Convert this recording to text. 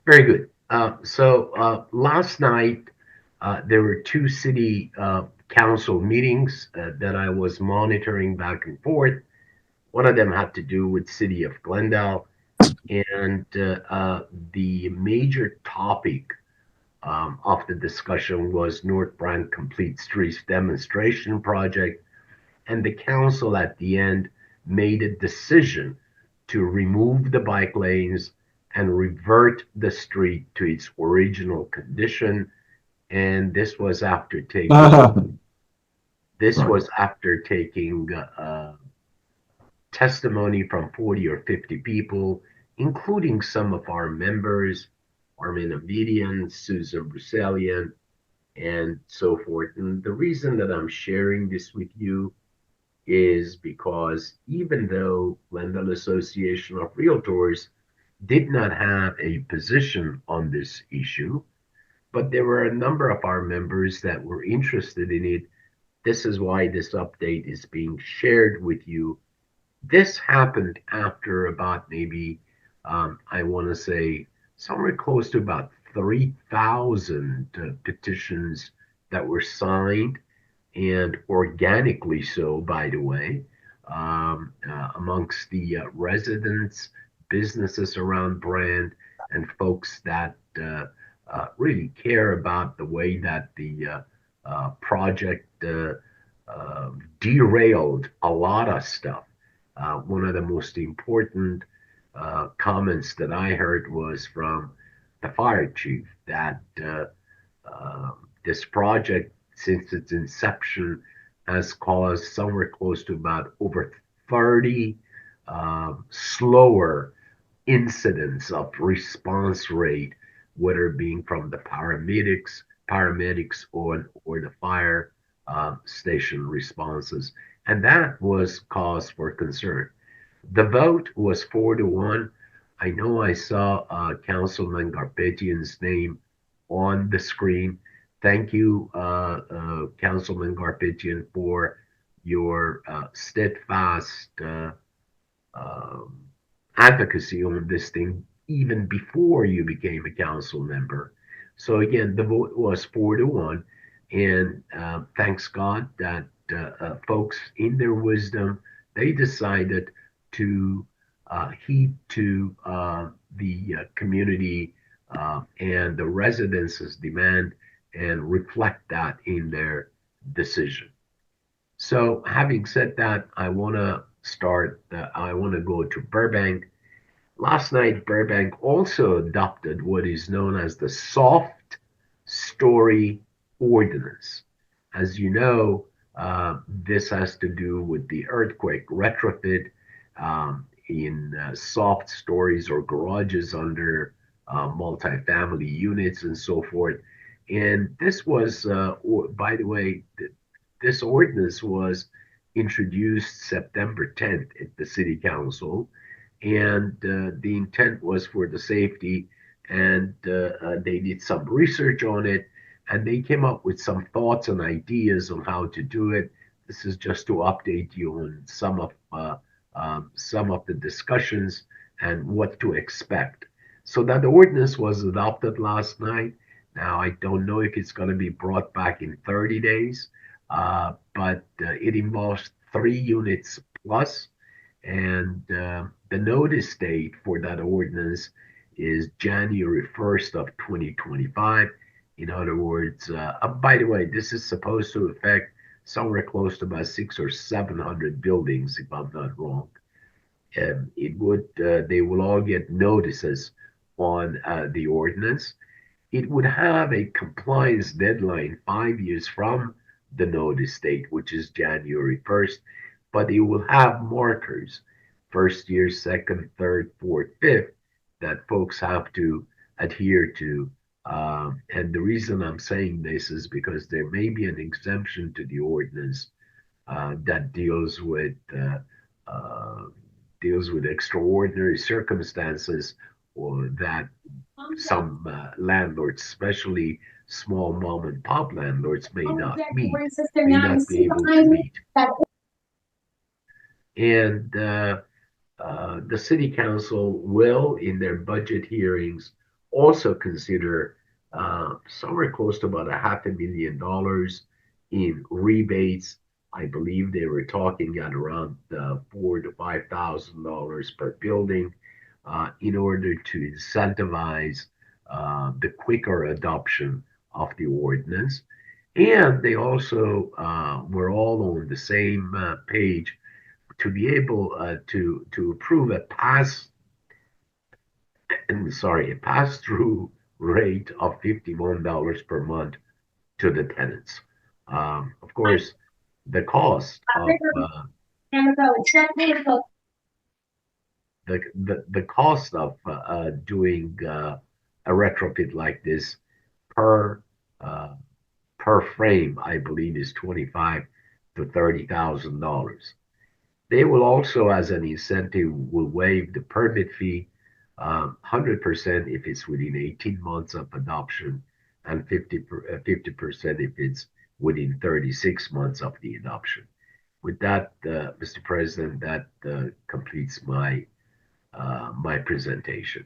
Very good. Last night there were two city council meetings that I was monitoring back and forth. One of them had to do with city of Glendale, and the major topic of the discussion was North Brand Complete Streets demonstration project, and the council at the end made a decision to remove the bike lanes and revert the street to its original condition. And this Right. was after taking testimony from 40 or 50 people, including some of our members, Armin Abedian, Susan Bruselian, and so forth. And the reason that I'm sharing this with you is because even though Glendale Association of Realtors did not have a position on this issue, but there were a number of our members that were interested in it. This is why this update is being shared with you. This happened after about maybe, I want to say, somewhere close to about 3,000 petitions that were signed, and organically so, by the way, amongst the residents, businesses around Brand, and folks that really care about the way that the project derailed a lot of stuff. One of the most important comments that I heard was from the fire chief that this project, since its inception, has caused somewhere close to about over 30 slower incidents of response rate, whether being from the paramedics or the fire station responses. And that was cause for concern. The vote was 4-1. I know I saw Councilman Garpetian's name on the screen. Thank you, Councilman Garpetian, for your steadfast um, advocacy on this thing even before you became a council member. So again, the vote was 4-1, and thanks God that folks, in their wisdom, they decided to heed to the community and the residents' demand and reflect that in their decision. So, having said that, I want to go to Burbank. Last night, Burbank also adopted what is known as the soft story ordinance. As you know, this has to do with the earthquake retrofit in soft stories or garages under multifamily units and so forth. And this was, by the way, this ordinance was introduced September 10th at the City Council, and the intent was for the safety. And they did some research on it, and they came up with some thoughts and ideas on how to do it. This is just to update you on some of the discussions and what to expect. So that ordinance was adopted last night. Now I don't know if it's going to be brought back in 30 days, but it involves 3 units plus, and the notice date for that ordinance is January 1st of 2025. In other words, by the way, this is supposed to affect somewhere close to about 600 or 700 buildings, if I'm not wrong. They will all get notices on the ordinance. It would have a compliance deadline 5 years from the notice date, which is January 1st, but it will have markers, first year, second, third, fourth, fifth, that folks have to adhere to. And the reason I'm saying this is because there may be an exemption to the ordinance that uh, deals with extraordinary circumstances, or that some landlords, especially small mom and pop landlords, may not be able to meet. And the city council will, in their budget hearings, also consider somewhere close to about $500,000 in rebates. I believe they were talking at around $4,000 to $5,000 per building in order to incentivize the quicker adoption of the ordinance. And they also were all on the same page to be able to approve a pass-through rate of $51 per month to the tenants. Of course, the cost of the cost of doing a retrofit like this per uh, per frame, I believe, is 25 to $30,000. They will also, as an incentive, will waive the permit fee 100% if it's within 18 months of adoption, and 50% if it's within 36 months of the adoption. With that, Mr. President, that completes my presentation.